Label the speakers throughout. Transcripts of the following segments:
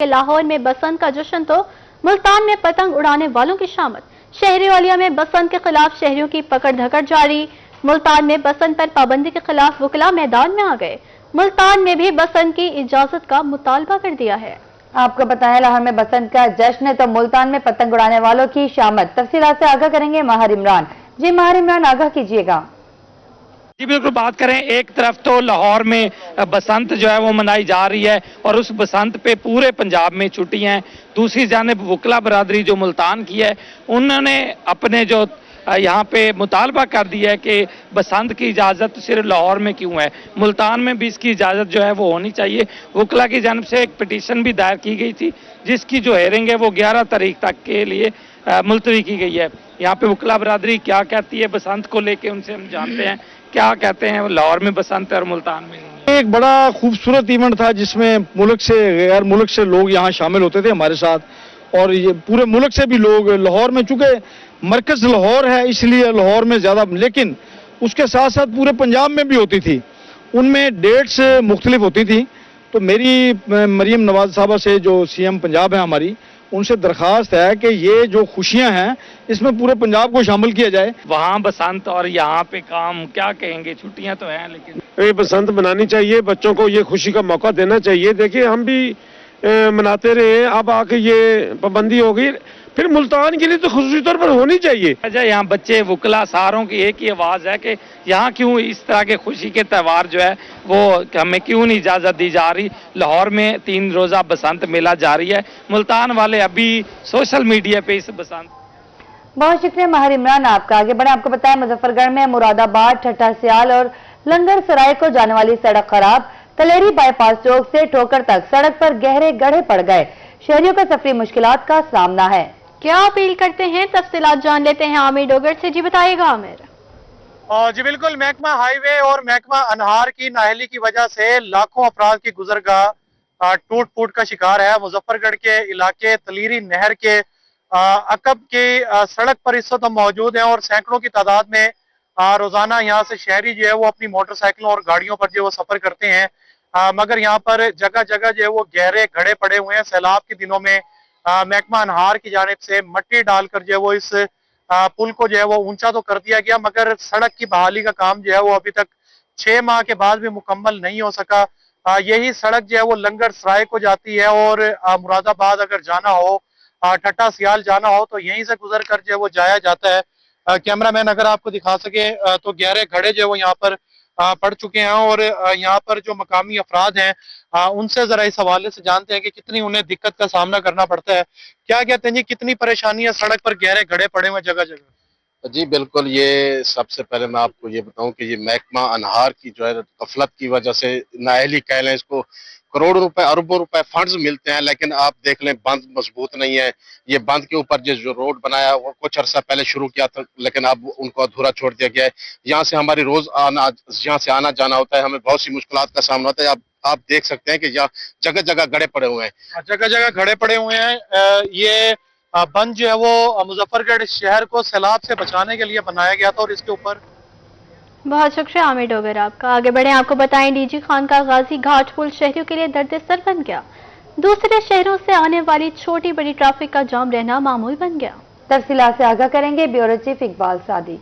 Speaker 1: लाहौर में बसंत का जश्न तो मुल्तान में पतंग उड़ाने वालों की शामत। शहरी ओलिया में बसंत के खिलाफ शहरियों की पकड़ धकड़ जारी। मुल्तान में बसंत पर पाबंदी के खिलाफ वकला मैदान में आ गए। मुल्तान में भी बसंत की इजाजत का मुतालबा कर दिया है।
Speaker 2: आपको पता है लाहौर में बसंत का जश्न है तो मुल्तान में पतंग उड़ाने वालों की शामत। तफसीलात से आगाह करेंगे माहिर इमरान। जी माहिर इमरान, आगाह कीजिएगा।
Speaker 3: जी बिल्कुल, बात करें एक तरफ तो लाहौर में बसंत जो है वो मनाई जा रही है और उस बसंत पे पूरे पंजाब में छुट्टियां हैं। दूसरी जानिब वकला बरादरी जो मुल्तान की है उन्होंने अपने जो यहाँ पे मुतालबा कर दिया है कि बसंत की इजाज़त सिर्फ लाहौर में क्यों है, मुल्तान में भी इसकी इजाज़त जो है वो होनी चाहिए। वकला की जानिब से एक पिटीशन भी दायर की गई थी जिसकी जो हेयरिंग है वो 11 तारीख तक के लिए मुलतवी की गई है। यहाँ पे वकला बरादरी क्या कहती है बसंत को लेके, उनसे हम जानते हैं क्या कहते हैं लाहौर में बसंत और मुल्तान में।
Speaker 4: एक बड़ा खूबसूरत इवेंट था जिसमें मुल्क से गैर मुल्क से लोग यहाँ शामिल होते थे हमारे साथ, और ये पूरे मुल्क से भी लोग लाहौर में, चूंकि मरकज लाहौर है इसलिए लाहौर में ज्यादा, लेकिन उसके साथ साथ पूरे पंजाब में भी होती थी। उनमें डेट्स मुख्तलिफ होती थी। तो मेरी मरीम नवाज साहबा से जो सीएम पंजाब है हमारी, उनसे दरखास्त है कि ये जो खुशियां हैं इसमें पूरे पंजाब को शामिल किया जाए।
Speaker 3: वहाँ बसंत और यहाँ पे काम क्या कहेंगे, छुट्टियां तो हैं लेकिन
Speaker 5: ये बसंत मनानी चाहिए, बच्चों को ये खुशी का मौका देना चाहिए। देखिए हम भी मनाते रहे, अब आके ये पाबंदी हो गई, फिर मुल्तान के लिए तो खुसूसी तौर पर होनी चाहिए।
Speaker 3: यहाँ बच्चे वकला सारों की एक ही आवाज है कि यहाँ क्यों इस तरह के खुशी के त्यौहार जो है वो हमें क्यों नहीं इजाजत दी जा रही। लाहौर में 3 रोजा बसंत मेला जारी है, मुल्तान वाले अभी सोशल मीडिया पे इस बसंत।
Speaker 2: बहुत शुक्रिया माहिर इमरान आपका। आगे बढ़े, आपको बताया मुजफ्फरगढ़ में मुरादाबाद, ठट्टा सियाल और लंगर सराय को जाने वाली सड़क खराब। तलेरी बाईपास चौक से ठोकर तक सड़क पर गहरे गड्ढे पड़ गए। शहरियों का सफरी मुश्किलात का सामना है।
Speaker 1: क्या अपील करते हैं, तफसीलात जान लेते हैं आमिर डोगर से। जी बताइएगा आमिर।
Speaker 6: जी बिल्कुल, महकमा हाईवे और महकमा अनहार की नाअहली की वजह से लाखों अफराद की गुजरगाह टूट फूट का शिकार है। मुजफ्फरगढ़ के इलाके तलीरी नहर के अकब की सड़क पर इस वक्त हम मौजूद हैं और सैकड़ों की तादाद में रोजाना यहाँ से शहरी जो है वो अपनी मोटरसाइकिलों और गाड़ियों पर जो वो सफर करते हैं। मगर यहाँ पर जगह जगह जो है वो गहरे गड्ढे पड़े हुए हैं। सैलाब के दिनों में महकमा अनहार की जानिब से मट्टी डालकर जो है वो इस पुल को जो है वो ऊंचा तो कर दिया गया, मगर सड़क की बहाली का काम जो है वो अभी तक 6 माह के बाद भी मुकम्मल नहीं हो सका। यही सड़क जो है वो लंगर सराय को जाती है और मुरादाबाद अगर जाना हो, ठट्टा सियाल जाना हो तो यहीं से गुजर कर जो है वो जाया जाता है। कैमरामैन अगर आपको दिखा सके तो गहरे गड्ढे जो है वो यहाँ पर पड़ चुके हैं और यहाँ पर जो मकामी अफराद हैं उनसे जरा इस हवाले से जानते हैं कि कितनी उन्हें दिक्कत का सामना करना पड़ता है। क्या कहते हैं जी, कितनी परेशानियां सड़क पर गहरे गड्ढे पड़े हुए जगह जगह?
Speaker 7: जी बिल्कुल, ये सबसे पहले मैं आपको ये बताऊं कि ये महकमा अनहार की जो है गफलत की वजह से, नाअहली कह लें इसको, करोड़ों रुपए अरबों रुपए फंड्स मिलते हैं लेकिन आप देख लें बंद मजबूत नहीं है। ये बंद के ऊपर जो रोड बनाया वो कुछ अरसा पहले शुरू किया था लेकिन अब उनको अधूरा छोड़ दिया गया है। यहाँ से हमारी रोज यहाँ से आना जाना होता है, हमें बहुत सी मुश्किलात का सामना होता है। आप देख सकते हैं कि यहाँ जगह जगह गड्ढे पड़े हुए हैं,
Speaker 6: जगह जगह गड्ढे पड़े हुए हैं। ये बंद जो है वो मुजफ्फरगढ़ शहर को सैलाब से बचाने के लिए बनाया गया था और इसके ऊपर।
Speaker 1: बहुत शुक्रिया आमिर डोगर आपका। आगे बढ़े, आपको बताएं डीजी खान का गाजी घाट पुल शहरियों के लिए दर्द सर बन गया। दूसरे शहरों से आने वाली छोटी बड़ी ट्रैफिक का जाम रहना मामूल बन गया।
Speaker 2: तफसीलात से आगाह करेंगे ब्यूरो चीफ इकबाल सादी।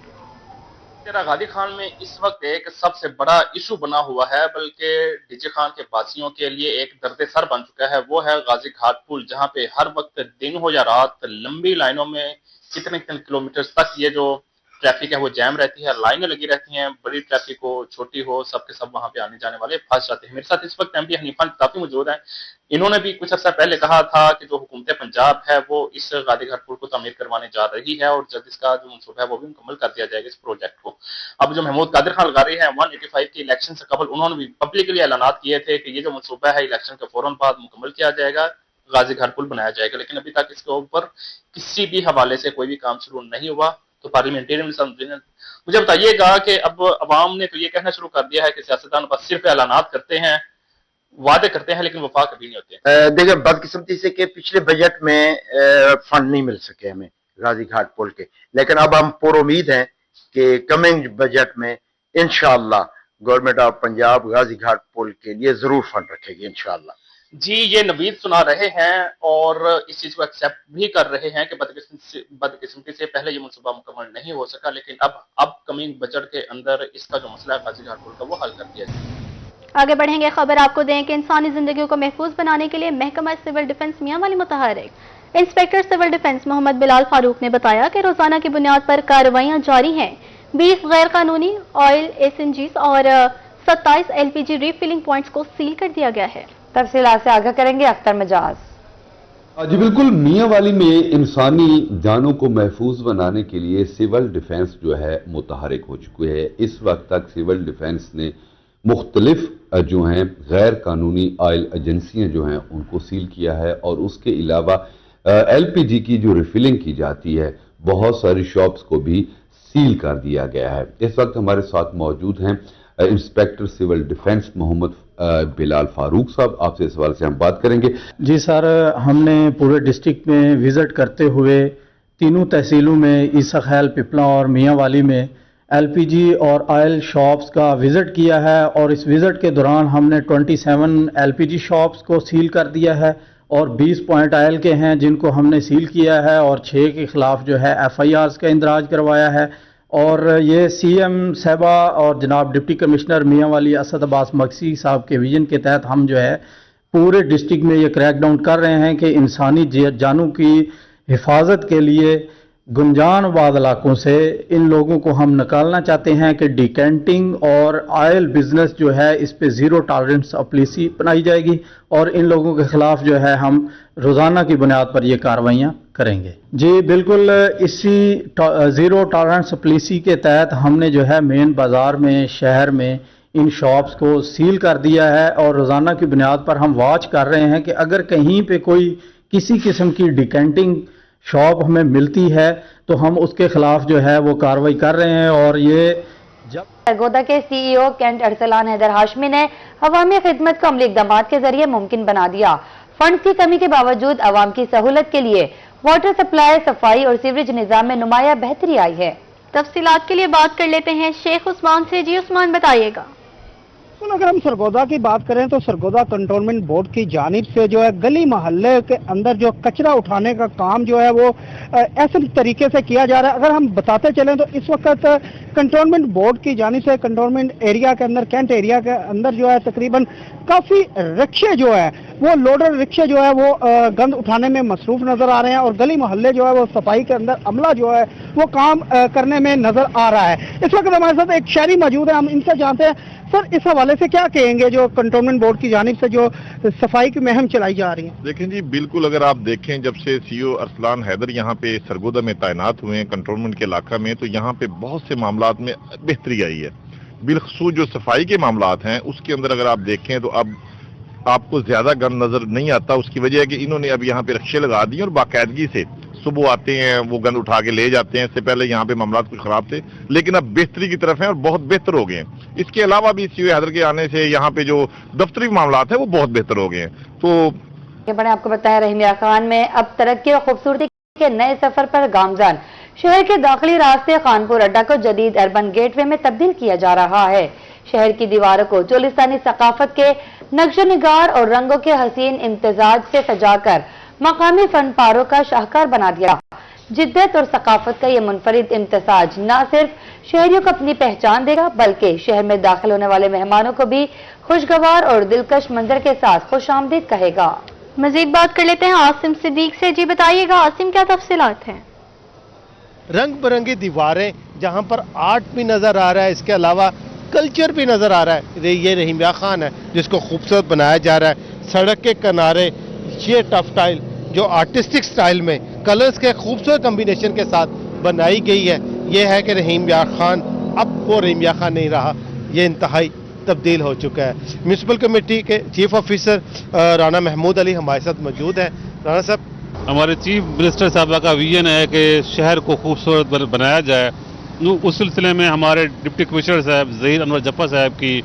Speaker 8: गाजी खान में इस वक्त एक सबसे बड़ा इशू बना हुआ है, बल्कि डीजे खान के वासियों के लिए एक दर्द सर बन चुका है, वो है गाजी घाट पुल, जहां पे हर वक्त दिन हो या रात लंबी लाइनों में कितने कितने किलोमीटर तक ये जो ट्रैफिक है वो जैम रहती है, लाइनें लगी रहती हैं। बड़ी ट्रैफिक हो छोटी हो सबके सब वहां पे आने जाने वाले फंस जाते हैं। मेरे साथ इस वक्त एमडी हनीफा काफी मौजूद है। इन्होंने भी कुछ अर्सा पहले कहा था कि जो हुकूमत पंजाब है वो इस गाजी घाट पुल को तामीर करवाने जा रही है और जल्द इसका जो मनसूबा है वो भी मुकम्मल कर दिया जाएगा इस प्रोजेक्ट को। अब जो महमूद कादिर खान लगारी है 185 के इलेक्शन से कबल उन्होंने भी पब्लिकली ऐलानात किए थे कि ये जो मनसूबा है इलेक्शन के फौरन बाद मुकम्मल किया जाएगा, गाजी घाट पुल बनाया जाएगा, लेकिन अभी तक इसके ऊपर किसी भी हवाले से कोई भी काम शुरू नहीं हुआ। तो पार्लियामेंटेरियन मुझे बताइएगा कि अब अवाम ने तो ये कहना शुरू कर दिया है कि सियासतदान बस सिर्फ ऐलानात करते हैं, वादे करते हैं लेकिन वफा कभी नहीं होते।
Speaker 9: देखिए बदकिस्मती से कि पिछले बजट में फंड नहीं मिल सके हमें गाजी घाट पुल के, लेकिन अब हम पूरी उम्मीद हैं कि कमिंग बजट में इंशाअल्लाह गवर्नमेंट ऑफ पंजाब गाजी घाट पुल के लिए जरूर फंड रखेगी इंशाअल्लाह।
Speaker 8: जी ये नवीद सुना रहे हैं और इस चीज को एक्सेप्ट भी कर रहे हैं कि बदकिस्मती से पहले ये मनसूबा मुकम्मल नहीं हो सका, लेकिन अब कमिंग बजट के अंदर इसका जो मसला है गाजी घाट पुल का वो हल कर दिया जाए।
Speaker 1: आगे बढ़ेंगे, खबर आपको दें कि इंसानी जिंदगियों को महफूज बनाने के लिए महकमा सिविल डिफेंस मियांवाली मुतहर्रिक inspector civil defence Mohammad Bilal Farooq ने बताया कि रोजाना की बुनियाद पर कार्रवाइयां जारी हैं। 20 गैर कानूनी ऑयल एसएनजीज और 27 एलपीजी रीफिलिंग पॉइंट्स को सील कर दिया गया है।
Speaker 2: तफसीलात से आगाह करेंगे अख्तर मजाज।
Speaker 10: जी बिल्कुल, मियांवाली में इंसानी जानों को महफूज बनाने के लिए सिविल डिफेंस जो है मुतहर्रिक हो चुकी है। इस वक्त तक सिविल डिफेंस ने मुख्तलिफ जो हैं गैर कानूनी ऑयल एजेंसियां जो हैं उनको सील किया है और उसके अलावा एलपीजी की जो रिफिलिंग की जाती है बहुत सारी शॉप्स को भी सील कर दिया गया है। इस वक्त हमारे साथ मौजूद हैं inspector civil defence Mohammad Bilal Farooq साहब। आपसे इस सवाल से हम बात करेंगे।
Speaker 11: जी सर, हमने पूरे डिस्ट्रिक्ट में विजिट करते हुए तीनों तहसीलों में ईसा खैल, पिपला और मियांवाली में एलपीजी और ऑयल शॉप्स का विजिट किया है और इस विजिट के दौरान हमने 27 एलपीजी शॉप्स को सील कर दिया है और 20 पॉइंट ऑयल के हैं जिनको हमने सील किया है और 6 के खिलाफ जो है एफआईआर्स का इंदराज करवाया है। और ये सीएम साहबा और जनाब डिप्टी कमिश्नर मियांवाली असद अब्बास मक्सी साहब के विजन के तहत हम जो है पूरे डिस्ट्रिक्ट में ये क्रैक डाउन कर रहे हैं कि इंसानी जानों की हिफाजत के लिए गुंजानवाद इलाकों से इन लोगों को हम निकालना चाहते हैं कि डिकेंटिंग और ऑयल बिजनेस जो है इस पे जीरो टॉलरेंस पॉलिसी बनाई जाएगी और इन लोगों के खिलाफ जो है हम रोजाना की बुनियाद पर ये कार्रवाइयां करेंगे। जी बिल्कुल, इसी जीरो टॉलरेंस पॉलिसी के तहत हमने जो है मेन बाजार में, शहर में इन शॉप्स को सील कर दिया है और रोजाना की बुनियाद पर हम वॉच कर रहे हैं कि अगर कहीं पे कोई किसी किस्म की डिकेंटिंग शॉप हमें मिलती है तो हम उसके खिलाफ जो है वो कार्रवाई कर रहे हैं। और ये जब
Speaker 2: सरगोदा के सीईओ कैंट अरसलान हैदर हाशमी ने अवामी खिदमत को अमली इक़दाम के जरिए मुमकिन बना दिया। फंड की कमी के बावजूद अवाम की सहूलत के लिए वाटर सप्लाई, सफाई और सीवरेज निजाम में नुमाया बेहतरी आई है।
Speaker 1: तफसीलात के लिए बात कर लेते हैं शेख उस्मान से। जी उस्मान, बताइएगा।
Speaker 12: अगर हम सरगोदा की बात करें तो सरगोदा कंटोनमेंट बोर्ड की जानिब से जो है गली मोहल्ले के अंदर जो कचरा उठाने का काम जो है वो ऐसे तरीके से किया जा रहा है। अगर हम बताते चलें तो इस वक्त कंटोनमेंट बोर्ड की जानिब से कंटोनमेंट एरिया के अंदर, कैंट एरिया के अंदर जो है तकरीबन काफी रिक्शे जो है वो लोडर रिक्शे जो है वो गंद उठाने में मसरूफ नजर आ रहे हैं और गली मोहल्ले जो है वो सफाई के अंदर अमला जो है वो काम करने में नजर आ रहा है। इस वक्त हमारे साथ एक शहरी मौजूद है, हम इनसे जानते हैं सर इस हवाले से क्या कहेंगे जो कंटोनमेंट बोर्ड की जानिब से जो सफाई की मुहिम चलाई जा रही है।
Speaker 13: देखें जी, बिल्कुल अगर आप देखें जब से सीईओ अरसलान हैदर यहाँ पे सरगोदा में तैनात हुए हैं कंटोनमेंट के इलाका में, तो यहाँ पे बहुत से मामलात में बेहतरी आई है। बिलखसूस जो सफाई के मामलात हैं उसके अंदर अगर आप देखें तो अब आपको ज्यादा गंद नजर नहीं आता। उसकी वजह है कि इन्होंने अब यहाँ पे रिक्शे लगा दिए और बाकायदगी से सुबह आते हैं, वो गंद उठा के ले जाते हैं। इससे पहले यहाँ पे मामलात कुछ खराब थे लेकिन अब बेहतरी की तरफ हैं और बहुत बेहतर हो गए हैं। इसके अलावा भी सीईओ हैदर के आने से यहाँ पे जो दफ्तरी मामलात हैं वो बहुत बेहतर हो गए हैं। तो
Speaker 2: बड़े आपको बताया रहीमिया खान में अब तरक्की और खूबसूरती के नए सफर पर गामजान। शहर के दाखिली रास्ते खानपुर अड्डा को जदीद अर्बन गेटवे में तब्दील किया जा रहा है। शहर की दीवारों को चोलिस्तानी सकाफत के नक्शो निगार और रंगों के हसीन इम्तिजाज से सजाकर मकामी फनपारों का शाहकार बना दिया। जिद्दत और सकाफत का ये मुनफरिद इम्तिजाज न सिर्फ शहरियों को अपनी पहचान देगा बल्कि शहर में दाखिल होने वाले मेहमानों को भी खुशगवार और दिलकश मंजर के साथ खुशामदीद कहेगा।
Speaker 1: मजीद बात कर लेते हैं आसिम सिद्दीक से। जी बताइएगा आसिम, क्या तफसीलात हैं।
Speaker 14: रंग बिरंगी दीवारें जहां पर आर्ट भी नजर आ रहा है, इसके अलावा कल्चर भी नजर आ रहा है। ये रहीमिया खान है जिसको खूबसूरत बनाया जा रहा है। सड़क के किनारे ये टफ टाइल जो आर्टिस्टिक स्टाइल में कलर्स के खूबसूरत कम्बिनेशन के साथ बनाई गई है, ये है कि रहीमिया खान अब वो रहीमिया खान नहीं रहा, ये इंतहाई तब्दील हो चुका है। म्यूनसिपल कमेटी के चीफ ऑफिसर राना महमूद अली हमारे साथ मौजूद है। राना साहब,
Speaker 15: हमारे चीफ मिनिस्टर साहब का विजन है कि शहर को खूबसूरत बनाया जाए। उस सिलसिले में हमारे डिप्टी कमिश्नर साहब ज़हीर अनवर जफ्फा साहब की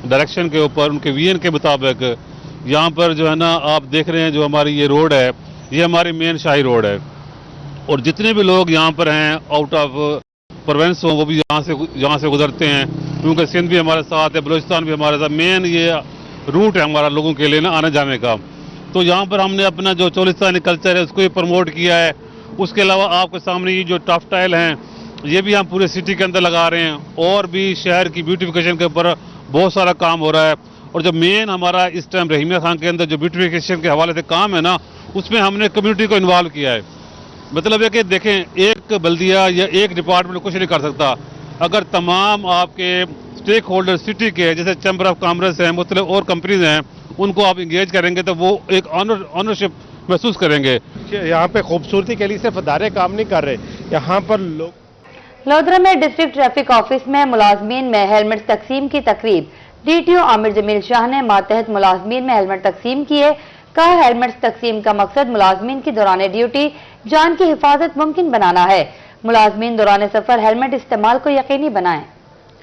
Speaker 15: डायरेक्शन के ऊपर, उनके विजन के मुताबिक यहाँ पर जो है ना आप देख रहे हैं जो हमारी ये रोड है, ये हमारी मेन शाही रोड है और जितने भी लोग यहाँ पर हैं आउट ऑफ प्रोविंस हो वो भी यहाँ से गुजरते हैं, क्योंकि सिंध भी हमारे साथ है, बलूचिस्तान भी हमारे साथ। मेन ये रूट है हमारा लोगों के लिए ना आने जाने का। तो यहाँ पर हमने अपना जो चोलिस्तानी कल्चर है उसको भी प्रमोट किया है। उसके अलावा आपके सामने ये जो टफ टाइल हैं ये भी हम पूरे सिटी के अंदर लगा रहे हैं और भी शहर की ब्यूटिफिकेशन के ऊपर बहुत सारा काम हो रहा है। और जो मेन हमारा इस टाइम रहीमिया खान के अंदर जो ब्यूटिफिकेशन के हवाले से काम है ना, उसमें हमने कम्युनिटी को इन्वॉल्व किया है। मतलब है कि देखें, एक बल्दिया या एक डिपार्टमेंट कुछ नहीं कर सकता। अगर तमाम आपके स्टेक होल्डर सिटी के, जैसे चैम्बर ऑफ कॉमर्स हैं, मुख्तलिफ और कंपनीज हैं, उनको आप इंगेज करेंगे तो वो एक ऑनरशिप महसूस करेंगे।
Speaker 14: यहाँ पे खूबसूरती के लिए सिर्फ अदारे काम नहीं कर रहे, यहाँ पर लोग।
Speaker 2: लोधरा में डिस्ट्रिक्ट ट्रैफिक ऑफिस में मुलाजमीन में हेलमेट तकसीम की तकरीब। डीटीओ आमिर जमील शाह ने मातहत मुलाजमीन में हेलमेट तकसीम किए। कहा, हेलमेट तकसीम का मकसद मुलाजमीन की दौरान ड्यूटी जान की हिफाजत मुमकिन बनाना है। मुलाजमीन दौरान सफर हेलमेट इस्तेमाल को यकीनी बनाएं।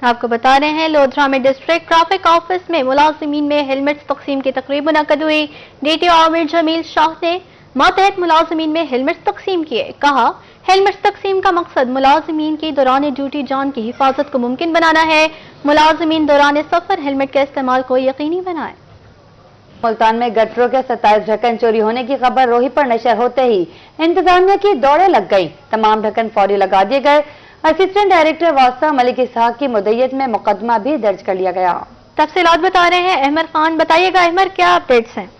Speaker 1: आपको बता रहे हैं, लोधरा में डिस्ट्रिक्ट ट्रैफिक ऑफिस में मुलाजिमीन में हेलमेट तकसीम की तकरीब मुनक्कद हुई। डीटीओ आमिर जमील शाह ने मातहत मुलाजिमीन में हेलमेट तकसीम किए। कहा, हेलमेट तकसीम का मकसद मुलाजिमीन की दौरान ड्यूटी जान की हिफाजत को मुमकिन बनाना है। मुलाजिमीन दौरान सफर हेलमेट के इस्तेमाल को यकीनी बनाएं।
Speaker 2: मुल्तान में गटरों के 27 ढक्कन चोरी होने की खबर रोही पर नशर होते ही इंतजामिया की दौड़ें लग गई। तमाम ढक्कन फौरी लगा दिए गए। असिस्टेंट डायरेक्टर वास्ता मलिक इसहाक की मुद्दत में मुकदमा भी दर्ज कर लिया गया।
Speaker 1: तफसीलात बता रहे हैं अहमर खान। बताइएगा अहमर, क्या अपडेट्स हैं?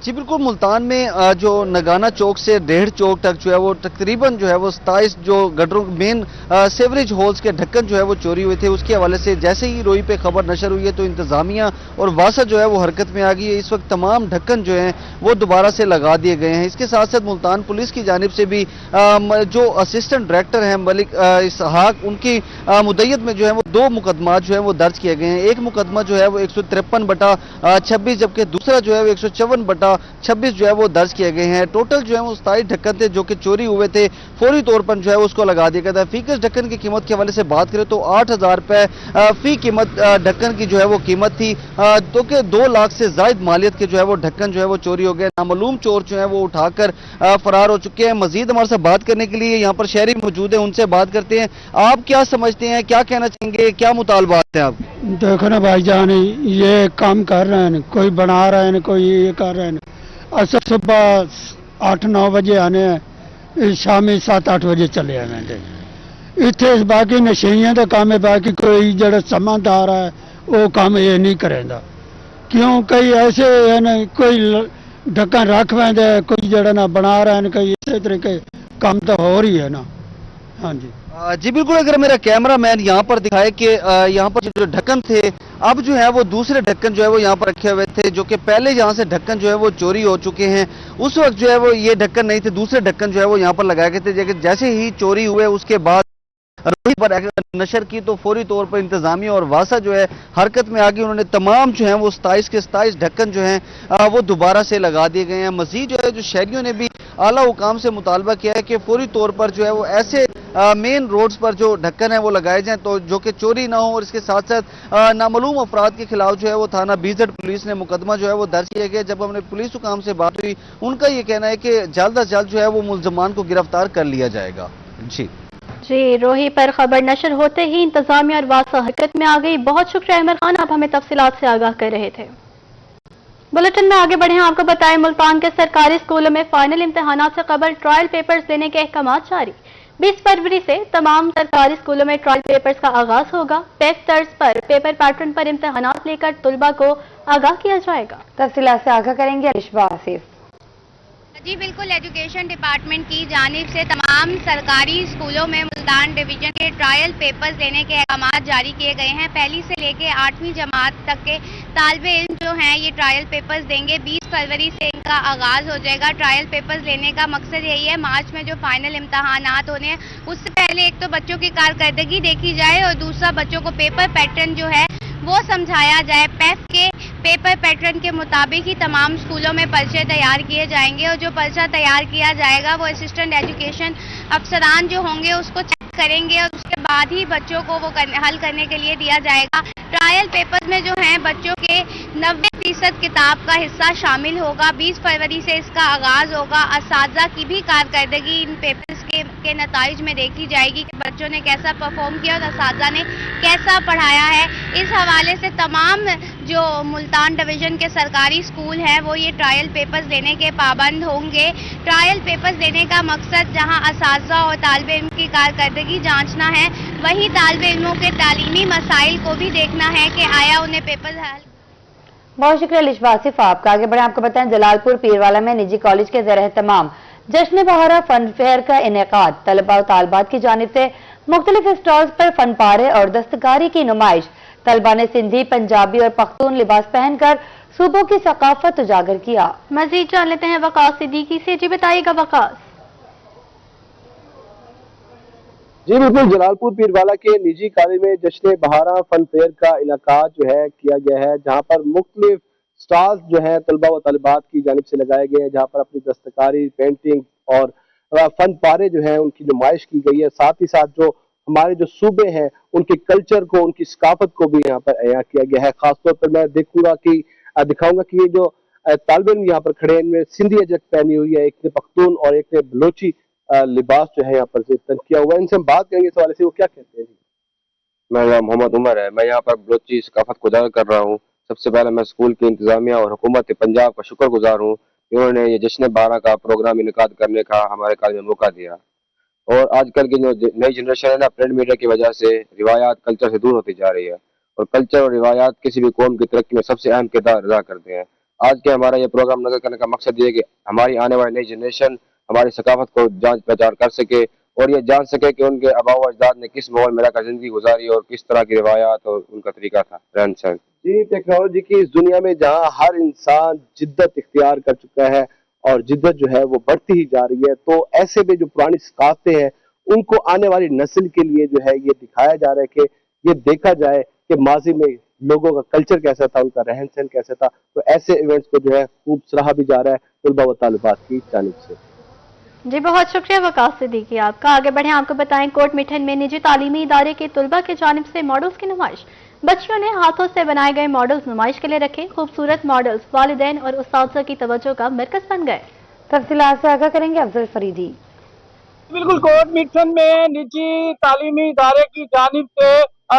Speaker 16: जी बिल्कुल, मुल्तान में जो नगाना चौक से डेढ़ चौक तक जो है वो तकरीबन जो है वो 27 जो गटरों मेन सेवरेज होल्स के ढक्कन जो है वो चोरी हुए थे। उसके हवाले से जैसे ही रोई पे खबर नशर हुई है तो इंतजामिया और वासा जो है वो हरकत में आ गई है। इस वक्त तमाम ढक्कन जो हैं वो दोबारा से लगा दिए गए हैं। इसके साथ साथ मुल्तान पुलिस की जानिब से भी जो असिस्टेंट डायरेक्टर हैं मलिक इसहाक, उनकी मुद्दत में जो है वो 2 मुकदमा जो है वो दर्ज किए गए हैं। एक मुकदमा जो है वो 153/26 जबकि दूसरा जो है वो 154/26 जो है वो दर्ज किए गए हैं। टोटल जो है वो 27 ढक्कन थे जो कि चोरी हुए थे। फौरी तौर पर जो है उसको लगा दिया गया था। फीकस ढक्कन की कीमत के हवाले से बात करें तो 8,000 रुपए फी कीमत ढक्कन की जो है वो कीमत थी। तो कि 2 लाख से जायद मालियत के जो है वो ढक्कन जो है वो चोरी हो गए। नामालूम चोर जो है वो उठाकर फरार हो चुके हैं। मजीद हमारे साथ बात करने के लिए यहाँ पर शहरी मौजूद है, उनसे बात करते हैं। आप क्या समझते हैं, क्या कहना चाहेंगे, क्या मुतालबात है आप?
Speaker 17: देखो ना भाईजान, ये काम कर रहे हैं, कोई बना रहे हैं, कोई ये कर रहे हैं। असर सुबह 8-9 बजे आने, शामी 7-8 बजे चले आए। इतने बाकी नशेइयां का काम है, बाकी कोई जड़ा समझदार है वो काम ये नहीं करेगा। क्यों, कई ऐसे है ना, कोई ढक्कन रख पैंदे, कोई जड़ा ना बना रहे हैं, कई इस तरीके काम तो हो रही है ना। हाँ जी
Speaker 16: जी बिल्कुल, अगर मेरा कैमरा मैन यहाँ पर दिखाए कि यहाँ पर जो ढक्कन थे अब जो है वो दूसरे ढक्कन जो है वो यहाँ पर रखे हुए थे, जो कि पहले यहाँ से ढक्कन जो है वो चोरी हो चुके हैं। उस वक्त जो है वो ये ढक्कन नहीं थे, दूसरे ढक्कन जो है वो यहाँ पर लगाए गए थे। जैसे ही चोरी हुए उसके बाद रोही पर नशर की तो फौरी तौर पर इंतजामिया और वासा जो है हरकत में आ गई। उन्होंने तमाम जो है वो 27 के 27 ढक्कन जो हैं वो दोबारा से लगा दिए गए हैं। मजीद जो है जो शहरियों ने भी आला हुकाम से मुतालबा किया है कि फौरी तौर पर जो है वो ऐसे मेन रोड्स पर जो ढक्कन है वो लगाए जाएं तो जो कि चोरी ना हो। और इसके साथ साथ नामालूम अफराद के खिलाफ जो है वो थाना BZ पुलिस ने मुकदमा जो है वो दर्ज किया गया। जब हमने पुलिस हुकाम से बात हुई, उनका ये कहना है कि जल्द अज जल्द जो है वो मुल्जमान को गिरफ्तार कर लिया जाएगा।
Speaker 1: जी, रोही पर खबर नशर होते ही इंतजामिया और वासा हरकत में आ गई। बहुत शुक्रिया अहमर खान, आप हमें तफसीलात से आगाह कर रहे थे। बुलेटिन में आगे बढ़े, आपको बताएं मुल्तान के सरकारी स्कूलों में फाइनल इम्तिहानात से कबल ट्रायल पेपर्स देने के अहकाम जारी। 20 फरवरी से तमाम सरकारी स्कूलों में ट्रायल पेपर्स का आगाज होगा। टेस्ट तर्ज पर पेपर पैटर्न पर इम्तिहानात लेकर तुलबा को आगाह किया जाएगा।
Speaker 2: तफसीलात से आगाह करेंगे अलिशबा आसिफ।
Speaker 18: जी बिल्कुल, एजुकेशन डिपार्टमेंट की जानिब से तमाम सरकारी स्कूलों में मुल्तान डिवीजन के ट्रायल पेपर्स देने के अहकाम जारी किए गए हैं। पहली से लेकर 8वीं जमात तक के तालिबे इल्म जो हैं ये ट्रायल पेपर्स देंगे। 20 फरवरी से इनका आगाज़ हो जाएगा। ट्रायल पेपर्स लेने का मकसद यही है, मार्च में जो फाइनल इम्तहानात होने हैं उससे पहले एक तो बच्चों की कारकर्दगी देखी जाए और दूसरा बच्चों को पेपर पैटर्न जो है वो समझाया जाए। पैफ के पेपर पैटर्न के मुताबिक ही तमाम स्कूलों में पर्चे तैयार किए जाएंगे और जो पर्चा तैयार किया जाएगा वो असिस्टेंट एजुकेशन अफसरान जो होंगे उसको चेक करेंगे और उसके बाद ही बच्चों को वो हल करने के लिए दिया जाएगा। ट्रायल पेपर्स में जो हैं बच्चों के 90% किताब का हिस्सा शामिल होगा। 20 फरवरी से इसका आगाज होगा। असातिज़ा की भी कारकर्दगी इन पेपर्स के नताइज में देखी जाएगी कि बच्चों ने कैसा परफॉर्म किया और असातिज़ा ने कैसा पढ़ाया है। इस हवाले से तमाम जो मुल्तान डिवीज़न के सरकारी स्कूल हैं वो ये ट्रायल पेपर्स देने के पाबंद होंगे। ट्रायल पेपर्स देने का मकसद जहां असातिज़ा और तालिब इल्म की कारकर्दगी जांचना है, वहीं तालिब इल्मों के तालीमी मसाइल को भी देखना है कि आया उन्हें पेपर हल।
Speaker 2: बहुत शुक्रिया लिशबा आसिफ आपका। आगे बढ़े आपको बताएं, जलालपुर पीरवाला में निजी कॉलेज के ज़ेर एहतमाम जश्न बहारा फन फेयर का इनेकाद। तलबा और तालबात की जानिब से मुख्तलिफ स्टॉल्स पर फन पारे और दस्तकारी की नुमाइश। तलबा ने सिंधी, पंजाबी और पख्तून लिबास पहनकर सूबों की सकाफत उजागर किया।
Speaker 1: मजीद जान लेते हैं वकास सिद्दीकी से। जी बताइएगा वकास।
Speaker 19: जी बिल्कुल, जलालपुर पीरवाला के निजी कॉलेज में जश्न बहारा फन फेयर का इनेकाद जो है किया गया है, जहां पर मुख्तलिफ स्टॉल्स जो है तलबा व तलबात की जानिब से लगाए गए हैं, जहां पर अपनी दस्तकारी, पेंटिंग और फन पारे जो है उनकी नुमाइश की गई है। साथ ही साथ जो हमारे जो सूबे हैं उनके कल्चर को, उनकी सकाफत को भी यहाँ पर अया किया गया है। खासतौर पर मैं दिखाऊंगा कि ये जो तालिब इल्म यहाँ पर खड़े हैं, इनमें सिंधी अजरक पहनी हुई है, एक ने पख्तून और एक ने बलोची लिबास जो है यहाँ पर तन किया हुआ है। इनसे हम बात करेंगे इस हवाले से, वो क्या कहते हैं।
Speaker 20: मेरा नाम मोहम्मद उमर है। मैं यहाँ पर बलोची सकाफत को उजागर कर रहा हूँ। सबसे पहले मैं स्कूल की इंतजामिया और हुकूमत पंजाब का शुक्रगुजार हूँ, इन्होंने ये जश्न बहारा का प्रोग्राम इनेकाद करने का हमारे कॉलेज में मौका दिया। और आजकल की जो नई जनरेशन है ना, प्रिंट मीडिया की वजह से रिवायात कल्चर से दूर होती जा रही है, और कल्चर और रिवायात किसी भी कौम की तरक्की में सबसे अहम किरदार अदा करते हैं। आज के हमारा ये प्रोग्राम नजर करने का मकसद ये है कि हमारी आने वाली नई जनरेशन हमारी सकाफत को जांच पहचान कर सके और ये जान सके कि उनके आबा व अजदाद ने किस माहौल में रहकर जिंदगी गुजारी और किस तरह की रिवायात और उनका तरीका था रहन सहन।
Speaker 19: जी, टेक्नोलॉजी की इस दुनिया में जहाँ हर इंसान जिद्दत इख्तियार कर चुका है और जिद्दत जो है वो बढ़ती ही जा रही है, तो ऐसे में जो पुरानी सकाफतें हैं उनको आने वाली नस्ल के लिए जो है ये दिखाया जा रहा है कि ये देखा जाए कि माजी में लोगों का कल्चर कैसा था, उनका रहन सहन कैसा था। तो ऐसे इवेंट्स को जो है खूब सराहा भी जा रहा है तलबा व तालिबात की जानिब से।
Speaker 1: जी बहुत शुक्रिया वकास सिद्दीकी आपका। आगे बढ़े आपको बताएं, कोट मिठन में निजी तालीमी इदारे के तलबा की जानिब से मॉडल्स की नुमाइश। बच्चियों ने हाथों से बनाए गए मॉडल्स नुमाइश के लिए रखे। खूबसूरत मॉडल्स वालिदैन और उस्ताद की तवज्जो का मरकज बन गए।
Speaker 2: तफसीलात से आगाह करेंगे अफजल फरीदी।
Speaker 12: बिल्कुल, कोट मिठन में निजी तालीमी इदारे की जानिब से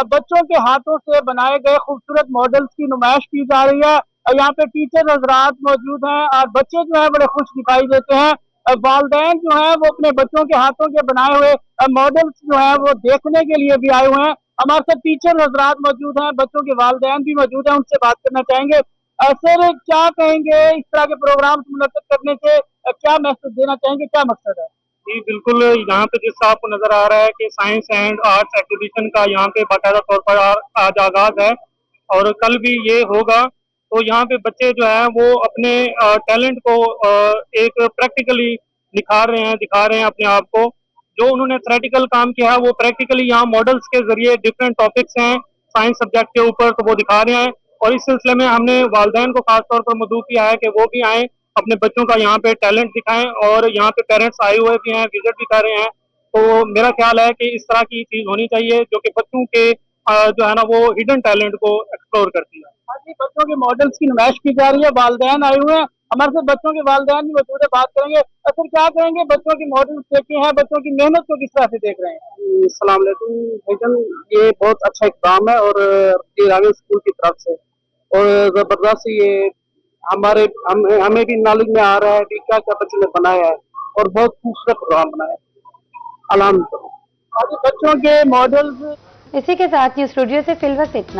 Speaker 12: बच्चों के हाथों से बनाए गए खूबसूरत मॉडल्स की नुमाइश की जा रही है। यहाँ पे टीचर हजरात मौजूद हैं और बच्चे जो है बड़े खुश दिखाई देते हैं। वालिदैन जो है वो अपने बच्चों के हाथों के बनाए हुए मॉडल्स जो है वो देखने के लिए भी आए हुए हैं। हमारे साथ टीचर हजरात मौजूद हैं, बच्चों के वालिदैन भी मौजूद हैं, उनसे बात करना चाहेंगे। सर, क्या कहेंगे इस तरह के प्रोग्राम मुनक्किद करने से, क्या मैसेज देना चाहेंगे, क्या मकसद है?
Speaker 6: जी बिल्कुल, यहाँ पे जिस आपको नजर आ रहा है कि साइंस एंड आर्ट्स एग्जीबिशन का यहाँ पे बाकायदा तौर पर आज आगाज है और कल भी ये होगा। तो यहाँ पे बच्चे जो है वो अपने टैलेंट को एक प्रैक्टिकली निखार रहे हैं, दिखा रहे हैं अपने आप को। जो उन्होंने थ्योरेटिकल काम किया है वो प्रैक्टिकली यहाँ मॉडल्स के जरिए डिफरेंट टॉपिक्स हैं साइंस सब्जेक्ट के ऊपर, तो वो दिखा रहे हैं। और इस सिलसिले में हमने वालिदैन को खासतौर पर मदऊ किया है कि वो भी आए, अपने बच्चों का यहाँ पे टैलेंट दिखाएं। और यहाँ पे पेरेंट्स आए हुए भी हैं, विजिट भी कर रहे हैं। तो मेरा ख्याल है कि इस तरह की चीज होनी चाहिए जो कि बच्चों के जो है ना वो हिडन टैलेंट को एक्सप्लोर करती है।
Speaker 12: बच्चों के मॉडल्स की नुमाइश की जा रही है, वालिदैन आए हुए हैं, हमारे साथ बच्चों के वालिदैन भी मौजूद है, बात करेंगे। सर, क्या कहेंगे, बच्चों की मॉडल्स देखे हैं, बच्चों की मेहनत को किस तरह से देख रहे हैं?
Speaker 21: अस्सलाम वालेकुम भाईजान, ये बहुत अच्छा इक़दाम है और ईरानी स्कूल की तरफ से, और जबरदस्त ये हमें भी नॉलेज में आ रहा है कि क्या क्या बच्चों ने बनाया है और बहुत खूबसूरत प्रोग्राम बनाया है। अल्हम्दुलिल्लाह।
Speaker 12: बच्चों के मॉडल्स।
Speaker 2: इसी के साथ न्यूज़ स्टूडियो से फिलहाल इतना।